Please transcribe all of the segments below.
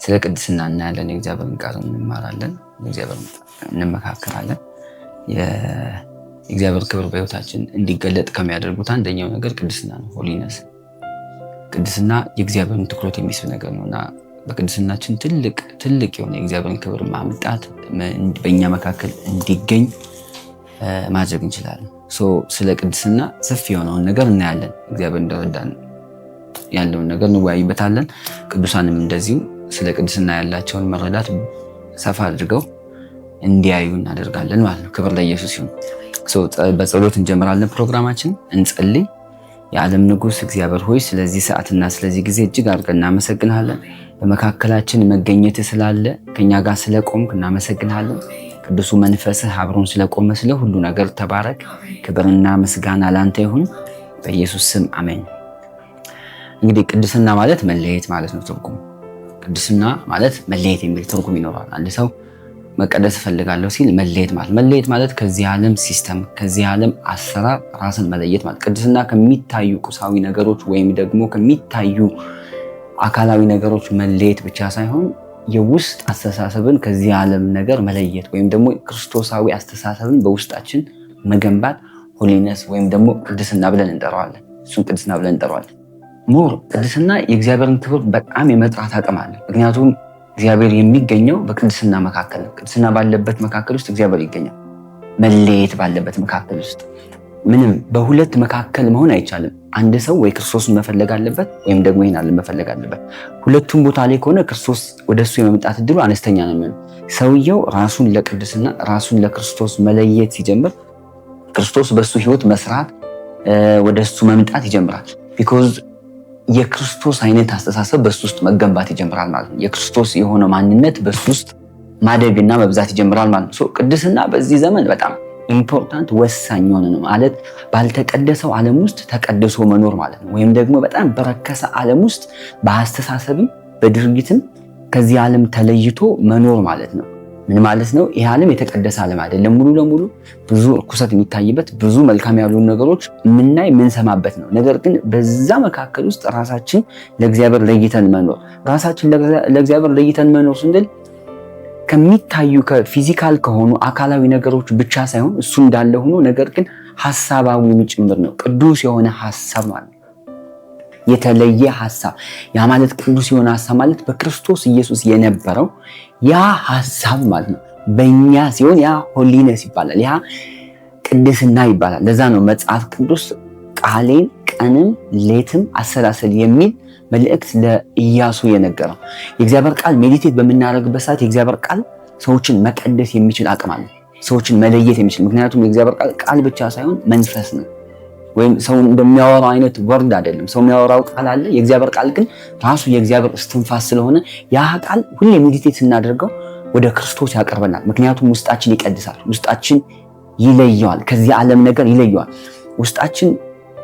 ስለ ቅድስና እናያለን። የእግዚአብሔርን ቃል እንማራለን፣ እግዚአብሔር እንመካከራለን። የእግዚአብሔር ክብር በሕይወታችን እንዲገለጥ ከሚያደርጉት አንደኛው ነገር ቅድስና ነው። ሆሊነስ ቅድስና የእግዚአብሔርን ትኩረት የሚስብ ነገር ነውና በቅድስናችን ትልቅ የሆነ የእግዚአብሔርን ክብር ማምጣት በእኛ መካከል እንዲገኝ ማድረግ እንችላለን። ስለ ቅድስና ሰፊ የሆነውን ነገር እናያለን። እግዚአብሔር እንደረዳን ያለውን ነገር እንወያይበታለን። ቅዱሳንም እንደዚሁ ስለ ቅድስና ያላቸውን መረዳት ሰፋ አድርገው እንዲያዩ እናደርጋለን ማለት ነው። ክብር ለኢየሱስ ይሁን። በጸሎት እንጀምራለን ፕሮግራማችን። እንጸልይ። የዓለም ንጉሥ እግዚአብሔር ሆይ ስለዚህ ሰዓትና ስለዚህ ጊዜ እጅግ አድርገን እናመሰግንሃለን። በመካከላችን መገኘት ስላለ ከኛ ጋር ስለቆምክ እናመሰግንሃለን። ቅዱሱ መንፈስህ አብሮን ስለቆመ ስለ ሁሉ ነገር ተባረክ። ክብርና ምስጋና ላንተ ይሁን በኢየሱስ ስም አሜን። እንግዲህ ቅድስና ማለት መለየት ማለት ነው። ትርጉም ቅድስና ማለት መለየት የሚል ትርጉም ይኖራል። አንድ ሰው መቀደስ እፈልጋለሁ ሲል መለየት ማለት ከዚህ ዓለም ሲስተም ከዚህ ዓለም አሰራር ራስን መለየት ማለት። ቅድስና ከሚታዩ ቁሳዊ ነገሮች ወይም ደግሞ ከሚታዩ አካላዊ ነገሮች መለየት ብቻ ሳይሆን የውስጥ አስተሳሰብን ከዚህ ዓለም ነገር መለየት ወይም ደግሞ ክርስቶሳዊ አስተሳሰብን በውስጣችን መገንባት ሆሊነስ ወይም ደግሞ ቅድስና ብለን እንጠራዋለን። እሱን ቅድስና ብለን እንጠራዋለን። ቅድስና የእግዚአብሔርን ክብር በጣም የመጥራት አቅም አለ። ምክንያቱም እግዚአብሔር የሚገኘው በቅድስና መካከል ነው። ቅድስና ባለበት መካከል ውስጥ እግዚአብሔር ይገኛል። መለየት ባለበት መካከል ውስጥ ምንም በሁለት መካከል መሆን አይቻልም። አንድ ሰው ወይ ክርስቶስን መፈለግ አለበት ወይም ደግሞ ይህን ዓለም መፈለግ አለበት። ሁለቱም ቦታ ላይ ከሆነ ክርስቶስ ወደሱ የመምጣት እድሉ አነስተኛ ነው የሚሆነው። ሰውየው ራሱን ለቅድስና ራሱን ለክርስቶስ መለየት ሲጀምር ክርስቶስ በሱ ህይወት መስራት ወደሱ መምጣት ይጀምራል። ቢኮዝ የክርስቶስ አይነት አስተሳሰብ በሱ ውስጥ መገንባት ይጀምራል ማለት ነው። የክርስቶስ የሆነ ማንነት በሱ ውስጥ ማደግና መብዛት ይጀምራል ማለት ነው። ቅድስና በዚህ ዘመን በጣም ኢምፖርታንት ወሳኝ የሆነ ነው ማለት ባልተቀደሰው ዓለም ውስጥ ተቀድሶ መኖር ማለት ነው። ወይም ደግሞ በጣም በረከሰ ዓለም ውስጥ በአስተሳሰብም በድርጊትም ከዚህ ዓለም ተለይቶ መኖር ማለት ነው። ምን ማለት ነው? ይህ ዓለም የተቀደሰ ዓለም አይደለም። ሙሉ ለሙሉ ብዙ ርኩሰት የሚታይበት ብዙ መልካም ያሉ ነገሮች የምናይ የምንሰማበት ነው። ነገር ግን በዛ መካከል ውስጥ ራሳችን ለእግዚአብሔር ለይተን መኖር ለእግዚአብሔር ለይተን መኖር ስንል ከሚታዩ ከፊዚካል ከሆኑ አካላዊ ነገሮች ብቻ ሳይሆን እሱ እንዳለ ሆኖ ነገር ግን ሐሳባዊ ጭምር ነው። ቅዱስ የሆነ ሐሳብ ማለት የተለየ ሐሳብ። ያ ማለት ቅዱስ የሆነ ሐሳብ ማለት በክርስቶስ ኢየሱስ የነበረው ያ ሐሳብ ማለት ነው። በእኛ ሲሆን ያ ሆሊነስ ይባላል። ያ ቅድስና ይባላል። ለዛ ነው መጽሐፍ ቅዱስ ቃሌን ቀንም ሌትም አሰላሰል የሚል መልእክት ለኢያሱ የነገረው። የእግዚአብሔር ቃል ሜዲቴት በምናደርግበት ሰዓት የእግዚአብሔር ቃል ሰዎችን መቀደስ የሚችል አቅም አለ። ሰዎችን መለየት የሚችል ምክንያቱም የእግዚአብሔር ቃል ብቻ ሳይሆን መንፈስ ነው። ወይም ሰው እንደሚያወራው አይነት ወርድ አይደለም። ሰው የሚያወራው ቃል አለ። የእግዚአብሔር ቃል ግን ራሱ የእግዚአብሔር እስትንፋስ ስለሆነ ያ ቃል ሁሌ ሜዲቴት ስናደርገው ወደ ክርስቶስ ያቀርበናል። ምክንያቱም ውስጣችን ይቀድሳል፣ ውስጣችን ይለየዋል፣ ከዚህ ዓለም ነገር ይለየዋል። ውስጣችን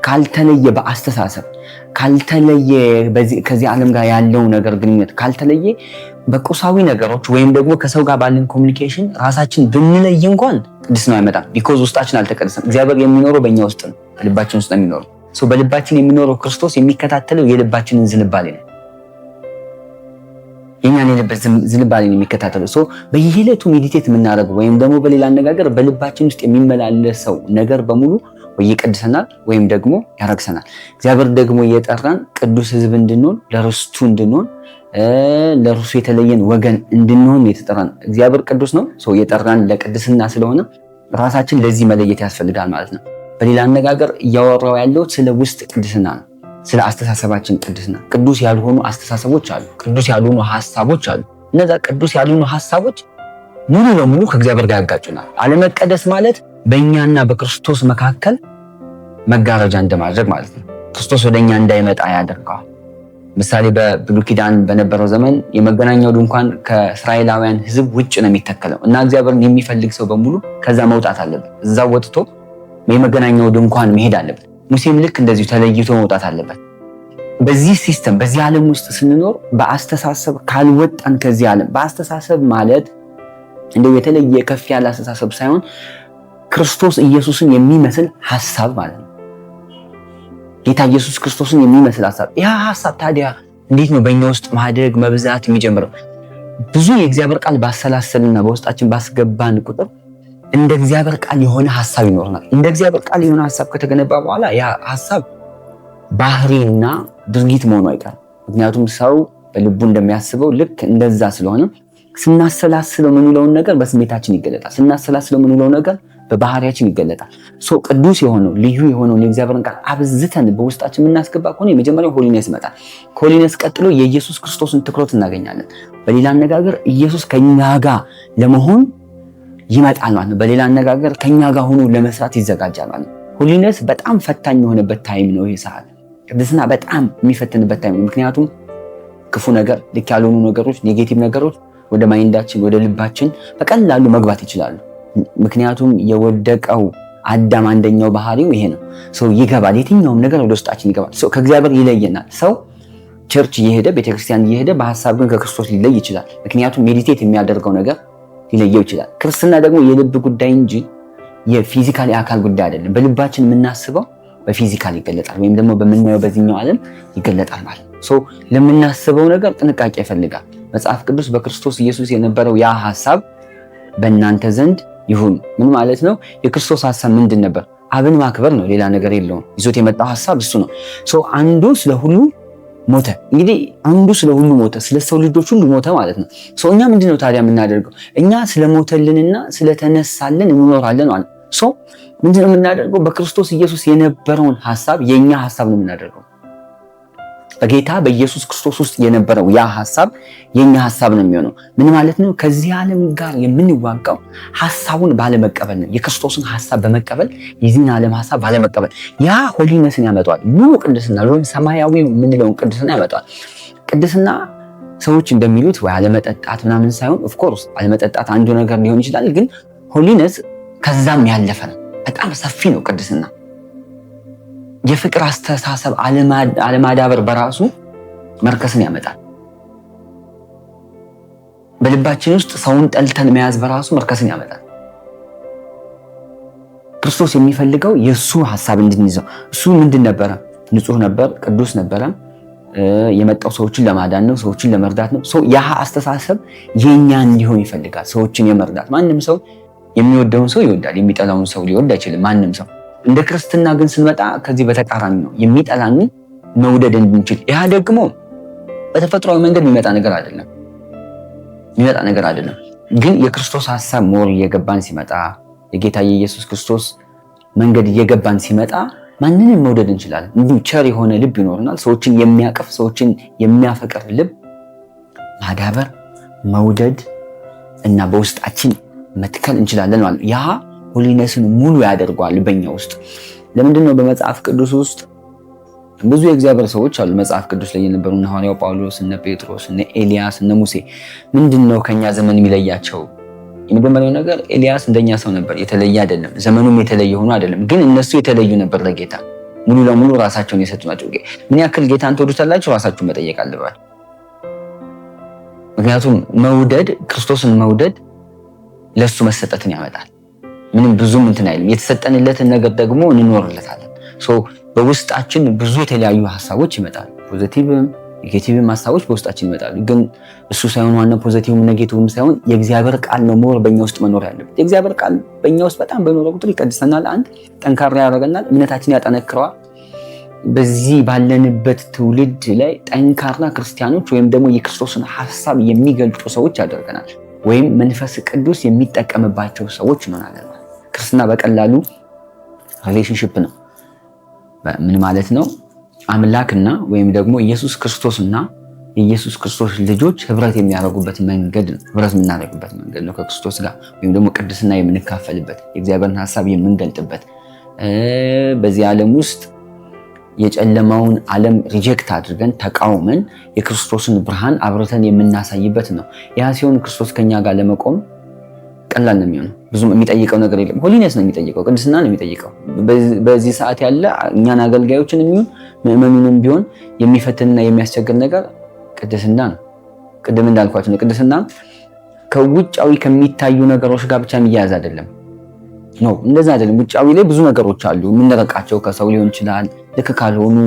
ካልተለየ በአስተሳሰብ ካልተለየ ከዚህ ዓለም ጋር ያለው ነገር ግንኙነት ካልተለየ በቁሳዊ ነገሮች ወይም ደግሞ ከሰው ጋር ባለን ኮሚኒኬሽን ራሳችን ብንለይ እንኳን ቅድስና አይመጣም። ቢኮዝ ውስጣችን አልተቀደሰም። እግዚአብሔር የሚኖረው በእኛ ውስጥ ነው፣ በልባችን ውስጥ ነው የሚኖረው። በልባችን የሚኖረው ክርስቶስ የሚከታተለው የልባችንን ዝንባሌ ነው። የኛን የልበት ዝንባሌ ነው የሚከታተለው። በየዕለቱ ሜዲቴት የምናደርገው ወይም ደግሞ በሌላ አነጋገር በልባችን ውስጥ የሚመላለሰው ነገር በሙሉ ወይ ይቀድሰናል ወይም ደግሞ ያረክሰናል። እግዚአብሔር ደግሞ የጠራን ቅዱስ ሕዝብ እንድንሆን ለርስቱ እንድንሆን ለርሱ የተለየን ወገን እንድንሆን የተጠራን። እግዚአብሔር ቅዱስ ነው። የጠራን ለቅድስና ስለሆነ ራሳችን ለዚህ መለየት ያስፈልጋል ማለት ነው። በሌላ አነጋገር እያወራው ያለው ስለ ውስጥ ቅድስና ነው። ስለ አስተሳሰባችን ቅድስና። ቅዱስ ያልሆኑ አስተሳሰቦች አሉ፣ ቅዱስ ያልሆኑ ሐሳቦች አሉ። እነዛ ቅዱስ ያልሆኑ ሐሳቦች ሙሉ ለሙሉ ከእግዚአብሔር ጋር ያጋጩናል። አለመቀደስ ማለት በእኛና በክርስቶስ መካከል መጋረጃ እንደማድረግ ማለት ነው። ክርስቶስ ወደኛ እንዳይመጣ ያደርገዋል። ምሳሌ በብሉይ ኪዳን በነበረው ዘመን የመገናኛው ድንኳን ከእስራኤላውያን ሕዝብ ውጭ ነው የሚተከለው እና እግዚአብሔርን የሚፈልግ ሰው በሙሉ ከዛ መውጣት አለበት። እዛ ወጥቶ የመገናኛው ድንኳን መሄድ አለበት። ሙሴም ልክ እንደዚሁ ተለይቶ መውጣት አለበት። በዚህ ሲስተም በዚህ ዓለም ውስጥ ስንኖር በአስተሳሰብ ካልወጣን ከዚህ ዓለም በአስተሳሰብ ማለት እንደው የተለየ ከፍ ያለ አስተሳሰብ ሳይሆን ክርስቶስ ኢየሱስን የሚመስል ሐሳብ ማለት ነው። ጌታ ኢየሱስ ክርስቶስን የሚመስል ሐሳብ። ያ ሐሳብ ታዲያ እንዴት ነው በእኛ ውስጥ ማደግ መብዛት የሚጀምረው? ብዙ የእግዚአብሔር ቃል ባሰላሰልና በውስጣችን ባስገባን ቁጥር እንደ እግዚአብሔር ቃል የሆነ ሐሳብ ይኖርናል። እንደ እግዚአብሔር ቃል የሆነ ሐሳብ ከተገነባ በኋላ ያ ሐሳብ ባህሪና ድርጊት መሆኑ አይቀርም። ምክንያቱም ሰው በልቡ እንደሚያስበው ልክ እንደዛ ስለሆነ ስናሰላስለው የምንውለውን ነገር በስሜታችን ይገለጣል። ስናሰላስለው የምንውለው ነገር በባህሪያችን ይገለጣል። ቅዱስ የሆነው ልዩ የሆነውን የእግዚአብሔርን ቃል አብዝተን በውስጣችን የምናስገባ ከሆነ የመጀመሪያው ሆሊነስ ይመጣል። ከሆሊነስ ቀጥሎ የኢየሱስ ክርስቶስን ትኩረት እናገኛለን። በሌላ አነጋገር ኢየሱስ ከኛ ጋር ለመሆን ይመጣል ማለት ነው። በሌላ አነጋገር ከኛ ጋር ሆኖ ለመስራት ይዘጋጃል ማለት ነው። ሆሊነስ በጣም ፈታኝ የሆነበት ታይም ነው ይህ ሰዓት። ቅድስና በጣም የሚፈትንበት ታይም ነው። ምክንያቱም ክፉ ነገር፣ ልክ ያልሆኑ ነገሮች፣ ኔጌቲቭ ነገሮች ወደ ማይንዳችን ወደ ልባችን በቀላሉ መግባት ይችላሉ። ምክንያቱም የወደቀው አዳም አንደኛው ባህሪው ይሄ ነው። ሰው ይገባል፣ የትኛውም ነገር ወደ ውስጣችን ይገባል። ሰው ከእግዚአብሔር ይለየናል። ሰው ቸርች እየሄደ ቤተክርስቲያን እየሄደ በሐሳብ ግን ከክርስቶስ ሊለይ ይችላል። ምክንያቱም ሜዲቴት የሚያደርገው ነገር ሊለየው ይችላል። ክርስትና ደግሞ የልብ ጉዳይ እንጂ የፊዚካል የአካል ጉዳይ አይደለም። በልባችን የምናስበው በፊዚካል ይገለጣል፣ ወይም ደግሞ በምናየው በዚህኛው ዓለም ይገለጣል ማለት ነው። ለምናስበው ነገር ጥንቃቄ ይፈልጋል። መጽሐፍ ቅዱስ በክርስቶስ ኢየሱስ የነበረው ያ ሐሳብ በእናንተ ዘንድ ይሁን። ምን ማለት ነው? የክርስቶስ ሐሳብ ምንድን ነበር? አብን ማክበር ነው። ሌላ ነገር የለውም። ይዞት የመጣው ሐሳብ እሱ ነው። አንዱ ስለ ሁሉ ሞተ። እንግዲህ አንዱ ስለ ሁሉ ሞተ፣ ስለ ሰው ልጆች ሁሉ ሞተ ማለት ነው። እኛ ምንድነው ታዲያ የምናደርገው? እኛ ስለሞተልንና ስለተነሳልን እንኖራለን ማለት ነው። ምንድነው የምናደርገው? በክርስቶስ ኢየሱስ የነበረውን ሐሳብ የኛ ሐሳብ ነው የምናደርገው። በጌታ በኢየሱስ ክርስቶስ ውስጥ የነበረው ያ ሐሳብ የኛ ሐሳብ ነው የሚሆነው። ምን ማለት ነው? ከዚህ ዓለም ጋር የምንዋጋው ሐሳቡን ባለመቀበል ነው። የክርስቶስን ሐሳብ በመቀበል የዚህን ዓለም ሐሳብ ባለመቀበል ያ ሆሊነስን ያመጣዋል። ሙሉ ቅድስና ወይም ሰማያዊ የምንለውን ቅድስና ያመጣዋል። ቅድስና ሰዎች እንደሚሉት ወይ አለመጠጣት ምናምን ሳይሆን ኦፍኮርስ አለመጠጣት አንዱ ነገር ሊሆን ይችላል። ግን ሆሊነስ ከዛም ያለፈ ነው። በጣም ሰፊ ነው ቅድስና። የፍቅር አስተሳሰብ አለማዳበር በራሱ መርከስን ያመጣል። በልባችን ውስጥ ሰውን ጠልተን መያዝ በራሱ መርከስን ያመጣል። ክርስቶስ የሚፈልገው የሱ ሐሳብ እንድንይዘው። እሱ ምንድን ነበረ? ንጹህ ነበር፣ ቅዱስ ነበረ። የመጣው ሰዎችን ለማዳን ነው፣ ሰዎችን ለመርዳት ነው። ያ አስተሳሰብ የኛ እንዲሆን ይፈልጋል። ሰዎችን የመርዳት ማንም ሰው የሚወደውን ሰው ይወዳል፣ የሚጠላውን ሰው ሊወድ አይችልም ማንም ሰው። እንደ ክርስትና ግን ስንመጣ ከዚህ በተቃራኒ ነው። የሚጠላንን መውደድ እንድንችል። ያ ደግሞ በተፈጥሯዊ መንገድ የሚመጣ ነገር አይደለም። ግን የክርስቶስ ሐሳብ ሞር እየገባን ሲመጣ፣ የጌታ የኢየሱስ ክርስቶስ መንገድ እየገባን ሲመጣ ማንንም መውደድ እንችላለን። እንዲሁ ቸር የሆነ ልብ ይኖርናል። ሰዎችን የሚያቀፍ ሰዎችን የሚያፈቅር ልብ ማዳበር፣ መውደድ እና በውስጣችን መትከል እንችላለን ማለት ያ ሆሊነስን ሙሉ ያደርገዋል በእኛ ውስጥ። ለምንድን ነው በመጽሐፍ ቅዱስ ውስጥ ብዙ የእግዚአብሔር ሰዎች አሉ። መጽሐፍ ቅዱስ ላይ የነበሩ እነ ሐዋርያው ጳውሎስ፣ እነ ጴጥሮስ፣ እነ ኤልያስ፣ እነ ሙሴ። ምንድን ነው ከኛ ዘመን የሚለያቸው? የመጀመሪያው ነገር ኤልያስ እንደኛ ሰው ነበር፣ የተለየ አይደለም። ዘመኑም የተለየ ሆኖ አይደለም፣ ግን እነሱ የተለዩ ነበር ለጌታ ሙሉ ለሙሉ ራሳቸውን የሰጡ ናቸው። ምን ያክል ጌታን ትወዱታላችሁ? ራሳችሁን መጠየቅ አለባችሁ። ምክንያቱም መውደድ፣ ክርስቶስን መውደድ ለሱ መሰጠትን ያመጣል። ምንም ብዙም እንትን አይልም። የተሰጠንለትን ነገር ደግሞ እንኖርለታለን። በውስጣችን ብዙ የተለያዩ ሐሳቦች ይመጣሉ። ፖዚቲቭም ኔጌቲቭም ሐሳቦች በውስጣችን ይመጣሉ። ግን እሱ ሳይሆን ዋና ፖዚቲቭም ኔጌቲቭም ሳይሆን የእግዚአብሔር ቃል ነው ሞር በእኛ ውስጥ መኖር ያለበት። የእግዚአብሔር ቃል በእኛ ውስጥ በጣም በኖረ ቁጥር ይቀድሰናል። አንድ ጠንካራ ያደርገናል፣ እምነታችን ያጠነክረዋል። በዚህ ባለንበት ትውልድ ላይ ጠንካራ ክርስቲያኖች ወይም ደግሞ የክርስቶስን ሐሳብ የሚገልጡ ሰዎች ያደርገናል። ወይም መንፈስ ቅዱስ የሚጠቀምባቸው ሰዎች እንሆናለን። ክርስትና በቀላሉ ሪሌሽንሽፕ ነው። ምን ማለት ነው? አምላክና ወይም ደግሞ ኢየሱስ ክርስቶስና የኢየሱስ ክርስቶስ ልጆች ህብረት የሚያደርጉበት መንገድ ነው። ህብረት የምናደርግበት መንገድ ነው ከክርስቶስ ጋር፣ ወይም ደግሞ ቅድስና የምንካፈልበት፣ የእግዚአብሔርን ሐሳብ የምንገልጥበት፣ በዚህ ዓለም ውስጥ የጨለማውን ዓለም ሪጀክት አድርገን ተቃውመን የክርስቶስን ብርሃን አብርተን የምናሳይበት ነው። ያ ሲሆን ክርስቶስ ከኛ ጋር ለመቆም ቀላል ነው የሚሆነው። ብዙም የሚጠይቀው ነገር የለም። ሆሊነስ ነው የሚጠይቀው፣ ቅድስና ነው የሚጠይቀው። በዚህ ሰዓት ያለ እኛን አገልጋዮችን የሚሆን ምዕመኑንም ቢሆን የሚፈትንና የሚያስቸግር ነገር ቅድስና ነው። ቅድም እንዳልኳቸው ነው። ቅድስና ከውጫዊ ከሚታዩ ነገሮች ጋር ብቻ የሚያያዝ አይደለም። እንደዛ አይደለም። ውጫዊ ላይ ብዙ ነገሮች አሉ የምንረቃቸው፣ ከሰው ሊሆን ይችላል። ልክ ካልሆኑ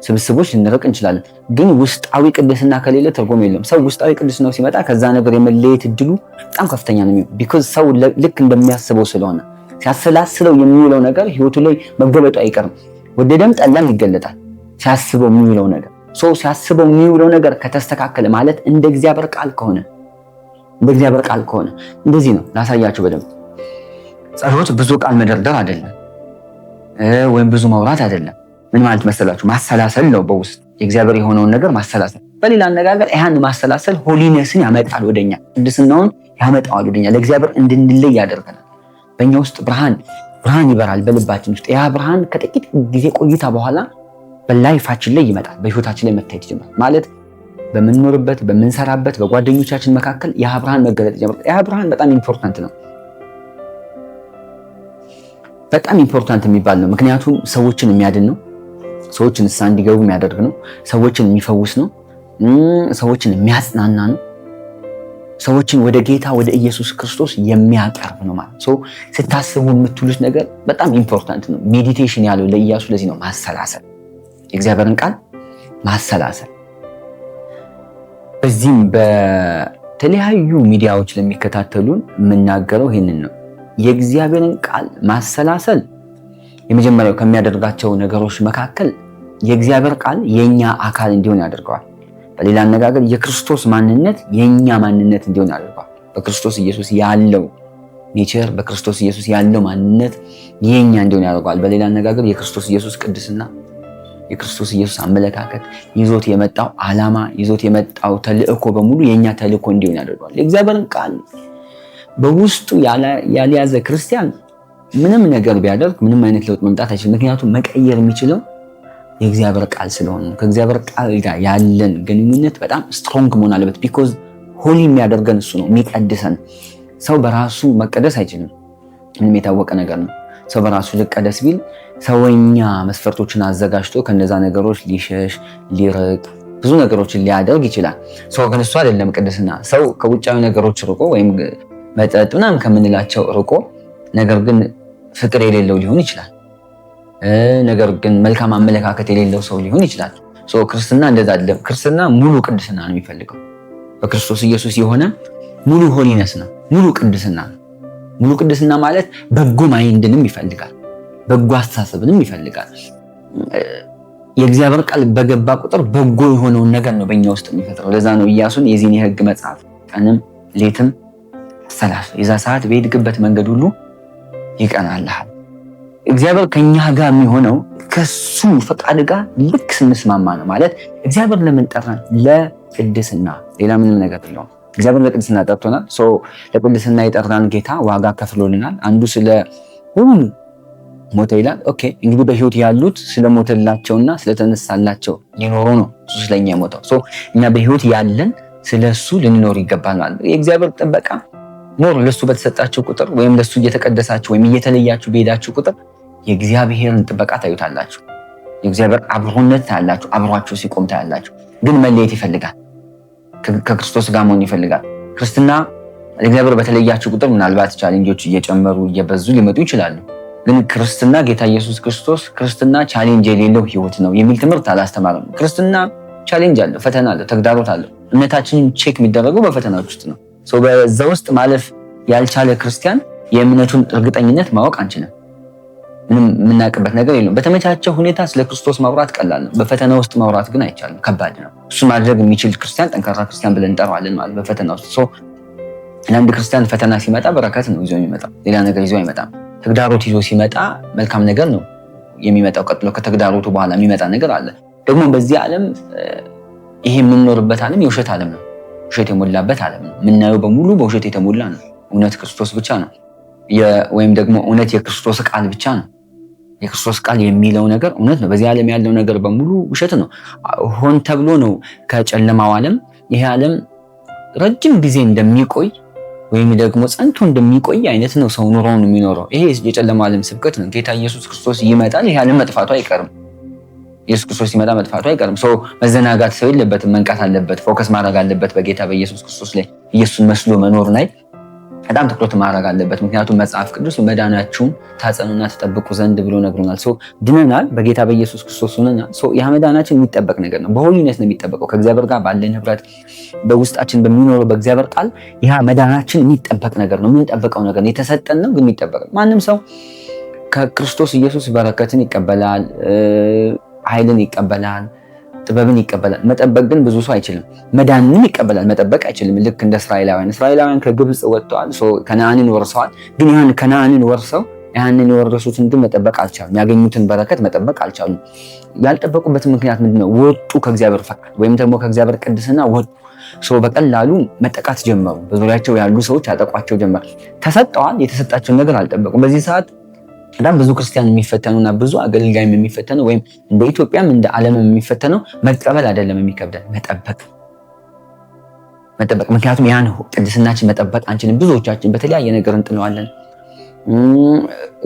ስብስቦች ልንርቅ እንችላለን። ግን ውስጣዊ ቅድስና ከሌለ ትርጉም የለም። ሰው ውስጣዊ ቅድስናው ሲመጣ ከዛ ነገር የመለየት እድሉ በጣም ከፍተኛ ነው። ቢኮዝ ሰው ልክ እንደሚያስበው ስለሆነ ሲያሰላስለው የሚውለው ነገር ህይወቱ ላይ መገለጡ አይቀርም። ወደደም ጠላም ይገለጣል። ሲያስበው የሚውለው ነገር ሲያስበው የሚውለው ነገር ከተስተካከለ ማለት እንደ እግዚአብሔር ቃል ከሆነ እንደዚህ ነው። ላሳያችሁ በደንብ። ጸሎት ብዙ ቃል መደርደር አይደለም፣ ወይም ብዙ ማውራት አይደለም። ምን ማለት መሰላችሁ? ማሰላሰል ነው። በውስጥ የእግዚአብሔር የሆነውን ነገር ማሰላሰል። በሌላ አነጋገር ይህን ማሰላሰል ሆሊነስን ያመጣል ወደኛ፣ ቅድስናውን ያመጣዋል ወደኛ፣ ለእግዚአብሔር እንድንለይ ያደርገናል። በእኛ ውስጥ ብርሃን ይበራል በልባችን ውስጥ። ያ ብርሃን ከጥቂት ጊዜ ቆይታ በኋላ በላይፋችን ላይ ይመጣል፣ በህይወታችን ላይ መታየት ይጀምራል። ማለት በምንኖርበት፣ በምንሰራበት፣ በጓደኞቻችን መካከል ያ ብርሃን መገለጥ ይጀምራል። ያ ብርሃን በጣም ኢምፖርታንት ነው። በጣም ኢምፖርታንት የሚባል ነው። ምክንያቱም ሰዎችን የሚያድን ነው። ሰዎችን ንስሐ እንዲገቡ የሚያደርግ ነው። ሰዎችን የሚፈውስ ነው። ሰዎችን የሚያጽናና ነው። ሰዎችን ወደ ጌታ ወደ ኢየሱስ ክርስቶስ የሚያቀርብ ነው ማለት ነው። ስታስቡ የምትሉት ነገር በጣም ኢምፖርታንት ነው። ሜዲቴሽን ያለው ለኢያሱ ለዚህ ነው። ማሰላሰል፣ የእግዚአብሔርን ቃል ማሰላሰል። በዚህም በተለያዩ ሚዲያዎች ለሚከታተሉን የምናገረው ይህንን ነው። የእግዚአብሔርን ቃል ማሰላሰል የመጀመሪያው ከሚያደርጋቸው ነገሮች መካከል የእግዚአብሔር ቃል የኛ አካል እንዲሆን ያደርገዋል። በሌላ አነጋገር የክርስቶስ ማንነት የኛ ማንነት እንዲሆን ያደርገዋል። በክርስቶስ ኢየሱስ ያለው ኔቸር፣ በክርስቶስ ኢየሱስ ያለው ማንነት የኛ እንዲሆን ያደርገዋል። በሌላ አነጋገር የክርስቶስ ኢየሱስ ቅድስና፣ የክርስቶስ ኢየሱስ አመለካከት፣ ይዞት የመጣው ዓላማ፣ ይዞት የመጣው ተልእኮ በሙሉ የኛ ተልእኮ እንዲሆን ያደርገዋል። የእግዚአብሔርን ቃል በውስጡ ያልያዘ ክርስቲያን ምንም ነገር ቢያደርግ ምንም አይነት ለውጥ መምጣት አይችልም። ምክንያቱም መቀየር የሚችለው የእግዚአብሔር ቃል ስለሆነ ነው። ከእግዚአብሔር ቃል ጋር ያለን ግንኙነት በጣም ስትሮንግ መሆን አለበት። ቢኮዝ ሆሊ የሚያደርገን እሱ ነው፣ የሚቀድሰን። ሰው በራሱ መቀደስ አይችልም። ምንም የታወቀ ነገር ነው። ሰው በራሱ ልቀደስ ቢል ሰውኛ መስፈርቶችን አዘጋጅቶ ከነዛ ነገሮች ሊሸሽ ሊርቅ ብዙ ነገሮችን ሊያደርግ ይችላል። ሰው ግን እሱ አይደለም ቅድስና። ሰው ከውጫዊ ነገሮች ርቆ ወይም መጠጥ ምናምን ከምንላቸው ርቆ ነገር ግን ፍቅር የሌለው ሊሆን ይችላል። ነገር ግን መልካም አመለካከት የሌለው ሰው ሊሆን ይችላል። ክርስትና እንደዛ አይደለም። ክርስትና ሙሉ ቅድስና ነው የሚፈልገው። በክርስቶስ ኢየሱስ የሆነ ሙሉ ሆሊነስ ነው፣ ሙሉ ቅድስና ነው። ሙሉ ቅድስና ማለት በጎ ማይንድንም ይፈልጋል፣ በጎ አስተሳሰብንም ይፈልጋል። የእግዚአብሔር ቃል በገባ ቁጥር በጎ የሆነውን ነገር ነው በእኛ ውስጥ የሚፈጥረው። ለዛ ነው ኢያሱን የዚህን የሕግ መጽሐፍ ቀንም ሌትም አሰላስል፣ የዛ ሰዓት በሄድክበት መንገድ ሁሉ ይቀናልሃል። እግዚአብሔር ከኛ ጋር የሚሆነው ከሱ ፈቃድ ጋር ልክ ስንስማማ ነው። ማለት እግዚአብሔር ለምን ጠራን? ለቅድስና፣ ሌላ ምንም ነገር የለውም። እግዚአብሔር ለቅድስና ጠርቶናል። ለቅድስና የጠራን ጌታ ዋጋ ከፍሎልናል። አንዱ ስለ ሁሉ ሞተ ይላል። ኦኬ እንግዲህ በህይወት ያሉት ስለሞተላቸውና ስለተነሳላቸው ሊኖሩ ነው እሱ ስለኛ የሞተው። እኛ በህይወት ያለን ስለሱ ልንኖር ይገባል ማለት ነው። የእግዚአብሔር ጥበቃ ኖር ለሱ በተሰጣችሁ ቁጥር ወይም ለሱ እየተቀደሳችሁ ወይም እየተለያችሁ በሄዳችሁ ቁጥር የእግዚአብሔርን ጥበቃ ታዩታላችሁ። የእግዚአብሔር አብሮነት ታያላችሁ። አብሯችሁ ሲቆም ታያላችሁ። ግን መለየት ይፈልጋል። ከክርስቶስ ጋር መሆን ይፈልጋል። ክርስትና ለእግዚአብሔር በተለያችሁ ቁጥር ምናልባት ቻሌንጆች እየጨመሩ እየበዙ ሊመጡ ይችላሉ። ግን ክርስትና ጌታ ኢየሱስ ክርስቶስ ክርስትና ቻሌንጅ የሌለው ህይወት ነው የሚል ትምህርት አላስተማረም። ክርስትና ቻሌንጅ አለው፣ ፈተና አለው፣ ተግዳሮት አለው። እምነታችንን ቼክ የሚደረገው በፈተናዎች ውስጥ ነው። በዛ ውስጥ ማለፍ ያልቻለ ክርስቲያን የእምነቱን እርግጠኝነት ማወቅ አንችልም። ምንም የምናውቅበት ነገር የለም። በተመቻቸው ሁኔታ ስለ ክርስቶስ ማውራት ቀላል ነው። በፈተና ውስጥ ማውራት ግን አይቻልም፣ ከባድ ነው። እሱ ማድረግ የሚችል ክርስቲያን ጠንካራ ክርስቲያን ብለን እንጠራዋለን ማለት በፈተና ውስጥ። ለአንድ ክርስቲያን ፈተና ሲመጣ በረከት ነው ይዞ የሚመጣው፣ ሌላ ነገር ይዞ አይመጣም። ተግዳሮት ይዞ ሲመጣ መልካም ነገር ነው የሚመጣው። ቀጥሎ ከተግዳሮቱ በኋላ የሚመጣ ነገር አለ። ደግሞ በዚህ ዓለም ይሄ የምንኖርበት ዓለም የውሸት ዓለም ነው። ውሸት የሞላበት ዓለም ነው። የምናየው በሙሉ በውሸት የተሞላ ነው። እውነት ክርስቶስ ብቻ ነው፣ ወይም ደግሞ እውነት የክርስቶስ ቃል ብቻ ነው። የክርስቶስ ቃል የሚለው ነገር እውነት ነው። በዚህ ዓለም ያለው ነገር በሙሉ ውሸት ነው። ሆን ተብሎ ነው ከጨለማው ዓለም ይሄ ዓለም ረጅም ጊዜ እንደሚቆይ ወይም ደግሞ ጸንቶ እንደሚቆይ አይነት ነው ሰው ኑሮውን የሚኖረው። ይሄ የጨለማው ዓለም ስብከት ነው። ጌታ ኢየሱስ ክርስቶስ ይመጣል፣ ይሄ ዓለም መጥፋቱ አይቀርም። ኢየሱስ ክርስቶስ ሲመጣ መጥፋቱ አይቀርም። ሰው መዘናጋት ሰው የለበትም፣ መንቃት አለበት፣ ፎከስ ማድረግ አለበት በጌታ በኢየሱስ ክርስቶስ ላይ፣ ኢየሱስን መስሎ መኖር ላይ በጣም ትኩረት ማድረግ አለበት። ምክንያቱም መጽሐፍ ቅዱስ መዳናችሁን ታጸኑና ተጠብቁ ዘንድ ብሎ ነግሮናል። ድነናል፣ በጌታ በኢየሱስ ክርስቶስ ሆነናል። ያ መዳናችን የሚጠበቅ ነገር ነው። በሆሊነት ነው የሚጠበቀው። ከእግዚአብሔር ጋር ባለን ህብረት በውስጣችን በሚኖረው በእግዚአብሔር ቃል ያ መዳናችን የሚጠበቅ ነገር ነው። የምንጠብቀው ነገር ነው። የተሰጠን ነው ግን የሚጠበቅ ነው። ማንም ሰው ከክርስቶስ ኢየሱስ በረከትን ይቀበላል፣ ኃይልን ይቀበላል፣ ጥበብን ይቀበላል። መጠበቅ ግን ብዙ ሰው አይችልም። መዳንን ይቀበላል፣ መጠበቅ አይችልም። ልክ እንደ እስራኤላውያን ከግብፅ ወጥተዋል፣ ከነዓንን ወርሰዋል። ግን ያን ከነዓንን ወርሰው ያንን የወረሱትን ግን መጠበቅ አልቻሉም። ያገኙትን በረከት መጠበቅ አልቻሉም። ያልጠበቁበት ምክንያት ምንድነው? ወጡ ከእግዚአብሔር ፈቃድ ወይም ደግሞ ከእግዚአብሔር ቅድስና ወጡ። በቀላሉ መጠቃት ጀመሩ። በዙሪያቸው ያሉ ሰዎች ያጠቋቸው ጀመር። ተሰጠዋል፣ የተሰጣቸውን ነገር አልጠበቁም። በዚህ ሰዓት በጣም ብዙ ክርስቲያን የሚፈተኑና ብዙ አገልጋይም የሚፈተነው ወይም እንደ ኢትዮጵያም እንደ ዓለምም የሚፈተነው መቀበል አይደለም የሚከብደን፣ መጠበቅ። ምክንያቱም ያን ቅድስናችን መጠበቅ አንችልም። ብዙዎቻችን በተለያየ ነገር እንጥለዋለን።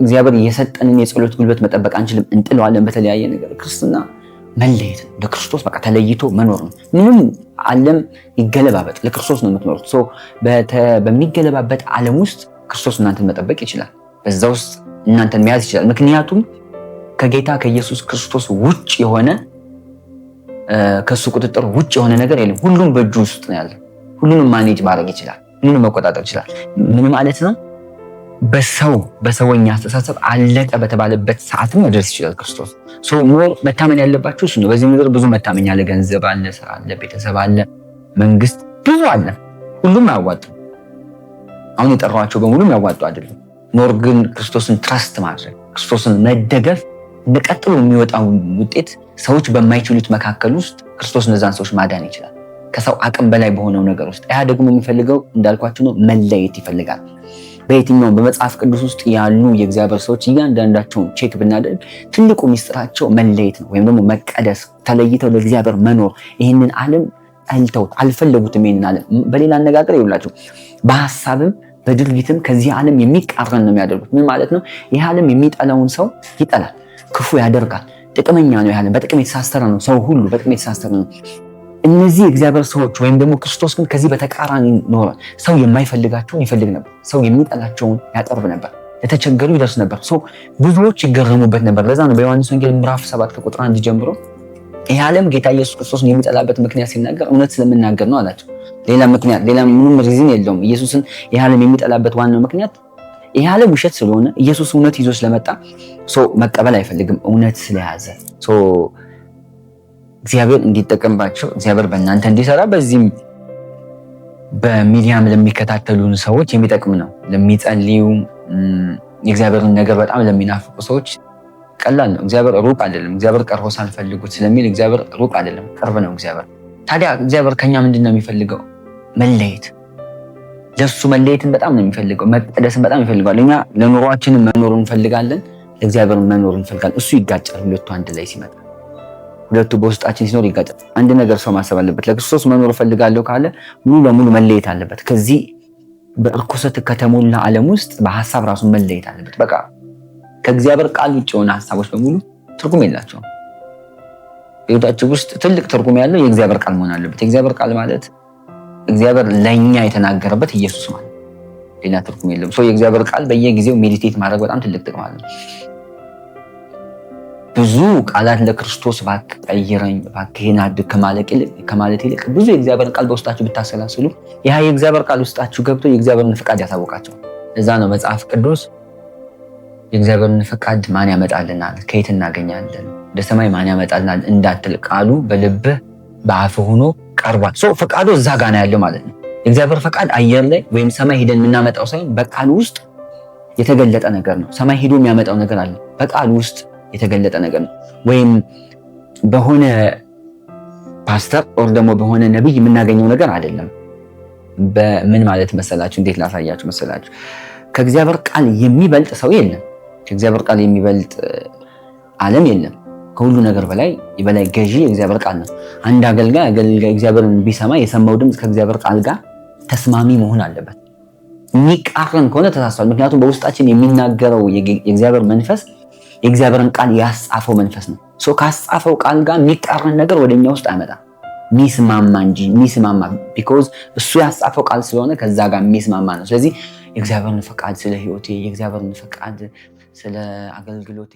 እግዚአብሔር የሰጠንን የጸሎት ጉልበት መጠበቅ አንችልም፣ እንጥለዋለን በተለያየ ነገር። ክርስትና መለየት ነው። ለክርስቶስ በቃ ተለይቶ መኖር ነው። ምንም ዓለም ይገለባበጥ፣ ለክርስቶስ ነው የምትኖሩት። በሚገለባበጥ ዓለም ውስጥ ክርስቶስ እናንተን መጠበቅ ይችላል። በዛ ውስጥ እናንተን መያዝ ይችላል። ምክንያቱም ከጌታ ከኢየሱስ ክርስቶስ ውጭ የሆነ ከሱ ቁጥጥር ውጭ የሆነ ነገር የለም። ሁሉም በእጁ ውስጥ ነው ያለው። ሁሉንም ማኔጅ ማድረግ ይችላል። ሁሉንም መቆጣጠር ይችላል። ምን ማለት ነው? በሰውኛ አስተሳሰብ አለቀ በተባለበት ሰዓትም መድረስ ይችላል ክርስቶስ። ሞር መታመን ያለባችሁ እሱ ነው። በዚህ ምድር ብዙ መታመኛ አለ። ገንዘብ አለ፣ ስራ አለ፣ ቤተሰብ አለ፣ መንግስት ብዙ አለ። ሁሉም አያዋጡም። አሁን የጠራኋቸው በሙሉ ያዋጡ አይደለም። ኖር ግን ክርስቶስን ትረስት ማድረግ፣ ክርስቶስን መደገፍ እንደቀጥሎ የሚወጣው ውጤት ሰዎች በማይችሉት መካከል ውስጥ ክርስቶስ እነዛን ሰዎች ማዳን ይችላል። ከሰው አቅም በላይ በሆነው ነገር ውስጥ ያ ደግሞ የሚፈልገው እንዳልኳችሁ ነው፣ መለየት ይፈልጋል። በየትኛውም በመጽሐፍ ቅዱስ ውስጥ ያሉ የእግዚአብሔር ሰዎች እያንዳንዳቸውን ቼክ ብናደርግ ትልቁ ሚስጥራቸው መለየት ነው፣ ወይም ደግሞ መቀደስ፣ ተለይተው ለእግዚአብሔር መኖር። ይህንን ዓለም ጠልተውት አልፈለጉትም። ይህንን ዓለም በሌላ አነጋገር ይውላቸው በሀሳብም በድርጊትም ከዚህ ዓለም የሚቃረን ነው የሚያደርጉት። ምን ማለት ነው? ይህ ዓለም የሚጠላውን ሰው ይጠላል፣ ክፉ ያደርጋል፣ ጥቅመኛ ነው። ይህ ዓለም በጥቅም የተሳሰረ ነው። ሰው ሁሉ በጥቅም የተሳሰረ ነው። እነዚህ የእግዚአብሔር ሰዎች ወይም ደግሞ ክርስቶስ ግን ከዚህ በተቃራኒ ኖረ። ሰው የማይፈልጋቸውን ይፈልግ ነበር። ሰው የሚጠላቸውን ያቀርብ ነበር። ለተቸገሩ ይደርስ ነበር። ብዙዎች ይገረሙበት ነበር። ለዛ ነው በዮሐንስ ወንጌል ምዕራፍ 7 ከቁጥር 1 ጀምሮ ይህ ዓለም ጌታ ኢየሱስ ክርስቶስን የሚጠላበት ምክንያት ሲናገር እውነት ስለምናገር ነው አላቸው። ሌላ ምክንያት፣ ሌላ ምንም ሪዝን የለውም። ኢየሱስን ይህ ዓለም የሚጠላበት ዋናው ምክንያት ይህ ዓለም ውሸት ስለሆነ ኢየሱስ እውነት ይዞ ስለመጣ መቀበል አይፈልግም። እውነት ስለያዘ እግዚአብሔር እንዲጠቀምባቸው፣ እግዚአብሔር በእናንተ እንዲሰራ፣ በዚህም በሚዲያም ለሚከታተሉን ሰዎች የሚጠቅም ነው። ለሚጸልዩ የእግዚአብሔርን ነገር በጣም ለሚናፍቁ ሰዎች ቀላል ነው። እግዚአብሔር ሩቅ አይደለም። እግዚአብሔር ቀርቦ ሳልፈልጉት ስለሚል እግዚአብሔር ሩቅ አይደለም፣ ቅርብ ነው እግዚአብሔር። ታዲያ እግዚአብሔር ከኛ ምንድን ነው የሚፈልገው? መለየት። ለሱ መለየትን በጣም ነው የሚፈልገው። መቀደስን በጣም ይፈልጋል። እኛ ለኑሯችን መኖር እንፈልጋለን፣ ለእግዚአብሔር መኖር እንፈልጋለን። እሱ ይጋጫል። ሁለቱ አንድ ላይ ሲመጣ፣ ሁለቱ በውስጣችን ሲኖር ይጋጫል። አንድ ነገር ሰው ማሰብ አለበት። ለክርስቶስ መኖር እፈልጋለሁ ካለ ሙሉ ለሙሉ መለየት አለበት። ከዚህ በርኩሰት ከተሞላ ዓለም ውስጥ በሐሳብ ራሱ መለየት አለበት። በቃ ከእግዚአብሔር ቃል ውጭ የሆነ ሐሳቦች በሙሉ ትርጉም የላቸውም። በሕይወታችን ውስጥ ትልቅ ትርጉም ያለው የእግዚአብሔር ቃል መሆን አለበት። የእግዚአብሔር ቃል ማለት እግዚአብሔር ለኛ የተናገረበት ኢየሱስ ማለት ሌላ ትርጉም የለውም። የእግዚአብሔር ቃል በየጊዜው ሜዲቴት ማድረግ በጣም ትልቅ ጥቅም አለው። ብዙ ቃላት ለክርስቶስ እባክህ ቀይረኝ፣ እባክህን አድርግ ከማለት ይልቅ ብዙ የእግዚአብሔር ቃል በውስጣችሁ ብታሰላስሉ ያ የእግዚአብሔር ቃል ውስጣችሁ ገብቶ የእግዚአብሔርን ፍቃድ ያሳውቃቸው። እዛ ነው መጽሐፍ ቅዱስ የእግዚአብሔርን ፍቃድ ማን ያመጣልናል? ከየት እናገኛለን? ወደ ሰማይ ማን ያመጣልናል እንዳትል ቃሉ በልብህ በአፍህ ሆኖ ቀርቧል። ፈቃዱ እዛ ጋር ነው ያለው ማለት ነው። የእግዚአብሔር ፈቃድ አየር ላይ ወይም ሰማይ ሄደን የምናመጣው ሳይሆን በቃሉ ውስጥ የተገለጠ ነገር ነው። ሰማይ ሄዶ የሚያመጣው ነገር አለ፣ በቃሉ ውስጥ የተገለጠ ነገር ነው። ወይም በሆነ ፓስተር ወር ደግሞ በሆነ ነብይ የምናገኘው ነገር አይደለም። በምን ማለት መሰላችሁ? እንዴት ላሳያችሁ መሰላችሁ? ከእግዚአብሔር ቃል የሚበልጥ ሰው የለም። ከእግዚአብሔር ቃል የሚበልጥ ዓለም የለም። ከሁሉ ነገር በላይ የበላይ ገዢ የእግዚአብሔር ቃል ነው። አንድ አገልጋይ እግዚአብሔርን ቢሰማ የሰማው ድምፅ ከእግዚአብሔር ቃል ጋር ተስማሚ መሆን አለበት። የሚቃረን ከሆነ ተሳስቷል። ምክንያቱም በውስጣችን የሚናገረው የእግዚአብሔር መንፈስ የእግዚአብሔርን ቃል ያስጻፈው መንፈስ ነው። ካስጻፈው ቃል ጋር የሚቃረን ነገር ወደኛ ውስጥ አይመጣም። የሚስማማ ቢኮዝ እሱ ያስጻፈው ቃል ስለሆነ ከዛ ጋር የሚስማማ ነው። ስለዚህ የእግዚአብሔርን ፈቃድ ስለ ህይወቴ፣ የእግዚአብሔርን ፈቃድ ስለ አገልግሎቴ